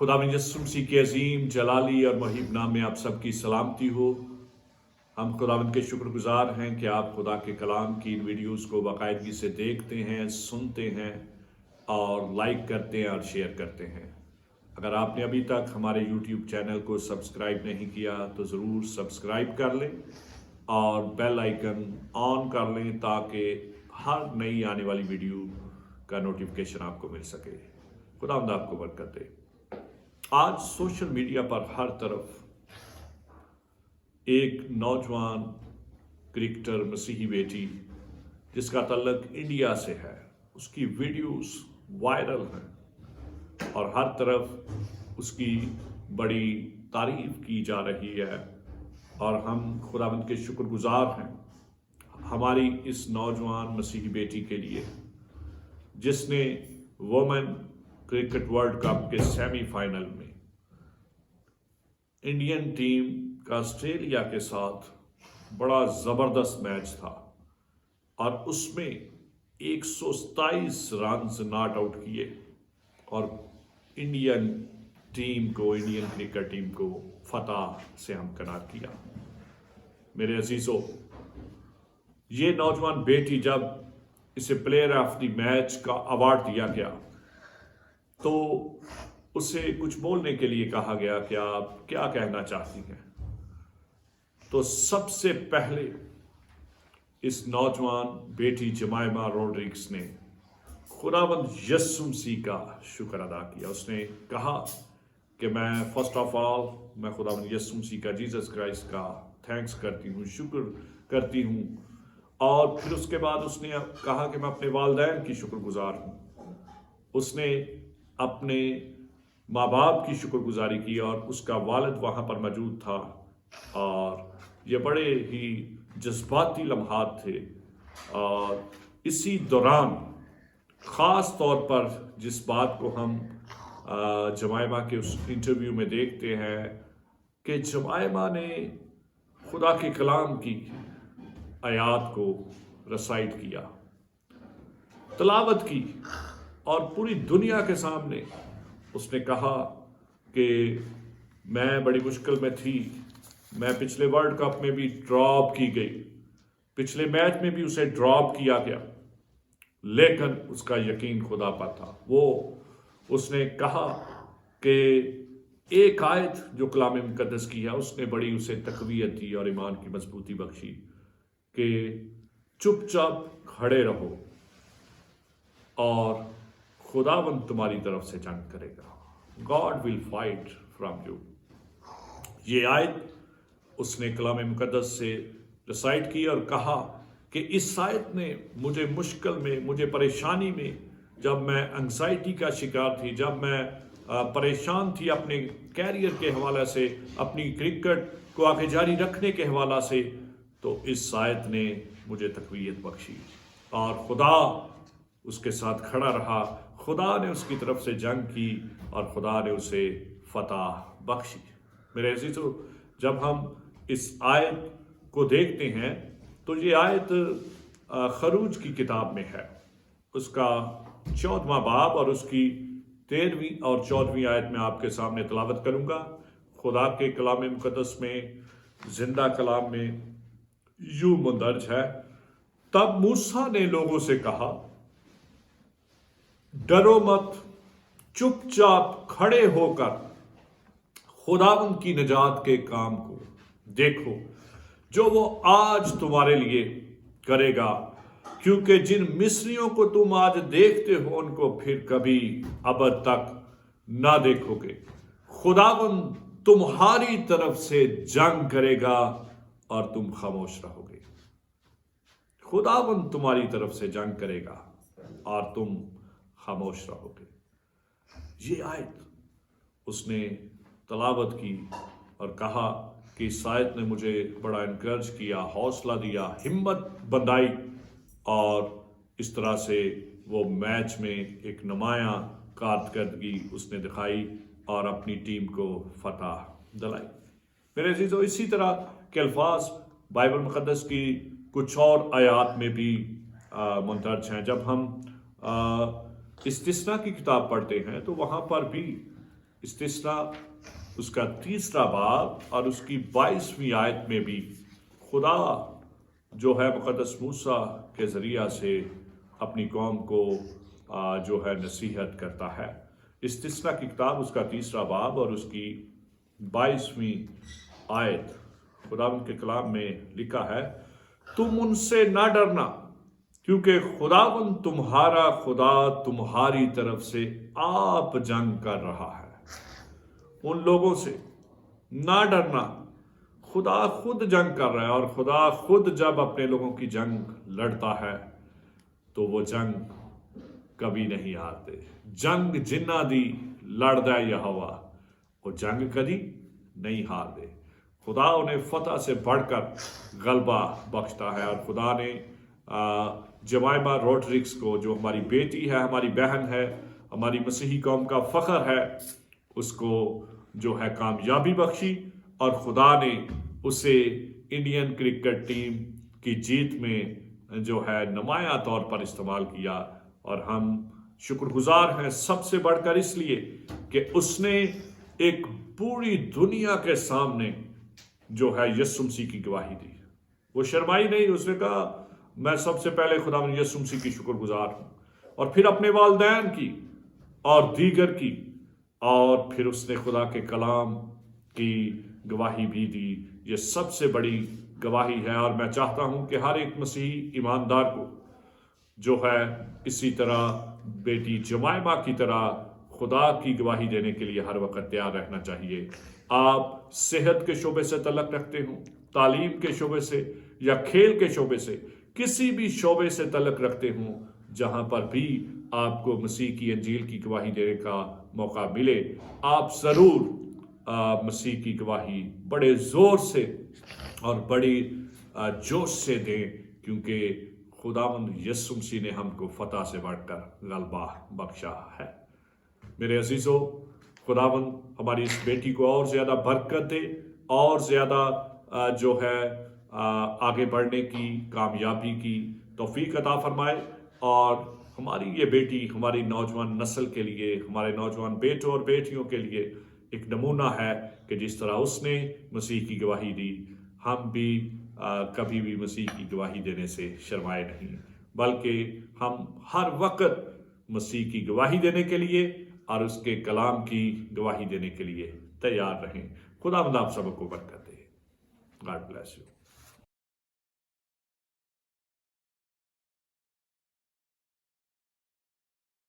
खुदावंद यीशु मसीह के अजीम जलाली और मुहीब नाम में आप सबकी सलामती हो। हम खुदावंद के शुक्रगुजार हैं कि आप खुदा के कलाम की इन वीडियोस को बाकायदगी से देखते हैं, सुनते हैं और लाइक करते हैं और शेयर करते हैं। अगर आपने अभी तक हमारे YouTube चैनल को सब्सक्राइब नहीं किया तो ज़रूर सब्सक्राइब कर लें और बेल आइकन ऑन कर लें ताकि हर नई आने वाली वीडियो का नोटिफिकेशन आपको मिल सके। खुदावंद आपको बरकत दे। आज सोशल मीडिया पर हर तरफ एक नौजवान क्रिकेटर मसीही बेटी जिसका तल्लक इंडिया से है, उसकी वीडियोस वायरल हैं और हर तरफ उसकी बड़ी तारीफ की जा रही है और हम खुदावंद के शुक्रगुजार हैं हमारी इस नौजवान मसीही बेटी के लिए जिसने वुमेन क्रिकेट वर्ल्ड कप के सेमीफाइनल में इंडियन टीम का ऑस्ट्रेलिया के साथ बड़ा ज़बरदस्त मैच था और उसमें 127 रन नॉट आउट किए और इंडियन क्रिकेट टीम को फतह से हमकिनार किया। मेरे अजीज़ों, ये नौजवान बेटी जब इसे प्लेयर ऑफ द मैच का अवार्ड दिया गया तो उससे कुछ बोलने के लिए कहा गया कि आप क्या कहना चाहती हैं। तो सबसे पहले इस नौजवान बेटी जमाइमा रोड्रिग्स ने खुदावंद यीशु मसीह का शुक्र अदा किया। उसने कहा कि मैं फर्स्ट ऑफ ऑल मैं खुदावंद यीशु मसीह का, जीसस क्राइस्ट का थैंक्स करती हूँ, शुक्र करती हूँ। और फिर उसके बाद उसने कहा कि मैं अपने वालिदैन की शुक्रगुजार हूँ। उसने अपने माँ बाप की शुक्रगुजारी की और उसका वालिद वहाँ पर मौजूद था और ये बड़े ही जज्बाती लम्हात थे। और इसी दौरान ख़ास तौर पर जिस बात को हम जमाइमा के उस इंटरव्यू में देखते हैं कि जमाइमा ने खुदा के कलाम की आयात को रसाइट किया, तलावत की और पूरी दुनिया के सामने उसने कहा कि मैं बड़ी मुश्किल में थी, मैं पिछले वर्ल्ड कप में भी ड्रॉप की गई, पिछले मैच में भी उसे ड्रॉप किया गया, लेकिन उसका यकीन खुदा पर था। उसने कहा कि एक आयत जो कलाम मुकद्दस की है उसने बड़ी उसे तक़वियत दी और ईमान की मजबूती बख्शी कि चुपचाप खड़े रहो और खुदावंद तुम्हारी तरफ से जंग करेगा। God will fight from you. ये आयत उसने कलाम मुकद्दस से रिसाइट की और कहा कि इस आयत ने मुझे मुश्किल में, मुझे परेशानी में, जब मैं एंग्जाइटी का शिकार थी, जब मैं परेशान थी अपने कैरियर के हवाले से, अपनी क्रिकेट को आगे जारी रखने के हवाला से, तो इस आयत ने मुझे तक़वियत बख्शी और खुदा उसके साथ खड़ा रहा। खुदा ने उसकी तरफ से जंग की और खुदा ने उसे फतह बख्शी। मेरे अजीज़ों, जब हम इस आयत को देखते हैं तो ये आयत खरूज की किताब में है, उसका 14वां बाब और उसकी 13वीं और 14वीं आयत में आपके सामने तलावत करूँगा। खुदा के कलाम मुकद्दस में, जिंदा कलाम में यूं मुंदरज है, तब मूसा ने लोगों से कहा, डरो मत, चुपचाप खड़े होकर खुदावंद की निजात के काम को देखो जो वो आज तुम्हारे लिए करेगा, क्योंकि जिन मिस्रियों को तुम आज देखते हो उनको फिर कभी अबद तक ना देखोगे। खुदावंद तुम्हारी तरफ से जंग करेगा और तुम खामोश रहोगे। खुदावंद तुम्हारी तरफ से जंग करेगा और तुम खामोश रहोगे। ये आयत उसने तलावत की और कहा कि इस आयत ने मुझे बड़ा इनकरेज किया, हौसला दिया, हिम्मत बंधाई और इस तरह से वो मैच में एक नुमायां कारकर्दगी उसने दिखाई और अपनी टीम को फतह दिलाई। मेरे अजीज़ों, इसी तरह के अल्फाज बाइबल मुकद्दस की कुछ और आयात में भी मुंदरज हैं। जब हम इस्तिस्ना की किताब पढ़ते हैं तो वहाँ पर भी استثنا اس کا 3 باب اور اس کی 22ویں آیت میں بھی خدا جو ہے مقدس موسیٰ کے ذریعہ سے اپنی قوم کو جو ہے نصیحت کرتا ہے۔ استثنا کی کتاب اس کا 3 باب اور اس کی 22ویں آیت خداوند کے کلام میں لکھا ہے، تم ان سے نہ ڈرنا کیونکہ خداوند تمہارا خدا تمہاری طرف سے آپ جنگ کر رہا ہے۔ ان لوگوں سے نہ ڈرنا، خدا خود جنگ کر رہا ہے، اور خدا خود جب اپنے لوگوں کی جنگ لڑتا ہے تو وہ جنگ کبھی نہیں ہارتے۔ جنگ جنہ دی لڑدا یہوہ، وہ جنگ کبھی نہیں ہار دے۔ خدا انہیں فتح سے بڑھ کر غلبہ بخشتا ہے، اور خدا نے جمائما روڈرکس کو، جو ہماری بیٹی ہے، ہماری بہن ہے، ہماری مسیحی قوم کا فخر ہے، اس کو جو ہے کامیابی بخشی، اور خدا نے اسے انڈین کرکٹ ٹیم کی جیت میں جو ہے نمایاں طور پر استعمال کیا، اور ہم شکر گزار ہیں سب سے بڑھ کر اس لیے کہ اس نے ایک پوری دنیا کے سامنے جو ہے یسوع مسیح کی گواہی دی۔ وہ شرمائی نہیں، اس نے کہا میں سب سے پہلے خدا یسوع مسیح کی شکر گزار ہوں، اور پھر اپنے والدین کی اور دیگر کی، اور پھر اس نے خدا کے کلام کی گواہی بھی دی۔ یہ سب سے بڑی گواہی ہے، اور میں چاہتا ہوں کہ ہر ایک مسیحی ایماندار کو جو ہے اسی طرح بیٹی جمائما کی طرح خدا کی گواہی دینے کے لیے ہر وقت تیار رہنا چاہیے۔ آپ صحت کے شعبے سے تعلق رکھتے ہوں، تعلیم کے شعبے سے یا کھیل کے شعبے سے، کسی بھی شعبے سے تعلق رکھتے ہوں، جہاں پر بھی آپ کو مسیح کی انجیل کی گواہی دینے کا موقع ملے، آپ ضرور مسیح کی گواہی بڑے زور سے اور بڑی جوش سے دیں، کیونکہ خداوند یسوع مسیح نے ہم کو فتح سے بڑھ کر غلبہ بخشا ہے۔ میرے عزیزو، خداوند ہماری اس بیٹی کو اور زیادہ برکت دے، اور زیادہ جو ہے آگے بڑھنے کی، کامیابی کی توفیق عطا فرمائے، اور ہماری یہ بیٹی ہماری نوجوان نسل کے لیے، ہمارے نوجوان بیٹوں اور بیٹیوں کے لیے ایک نمونہ ہے کہ جس طرح اس نے مسیح کی گواہی دی، ہم بھی کبھی بھی مسیح کی گواہی دینے سے شرمائے نہیں، بلکہ ہم ہر وقت مسیح کی گواہی دینے کے لیے اور اس کے کلام کی گواہی دینے کے لیے تیار رہیں۔ خدا آپ سب کو برکت دے۔ God bless you.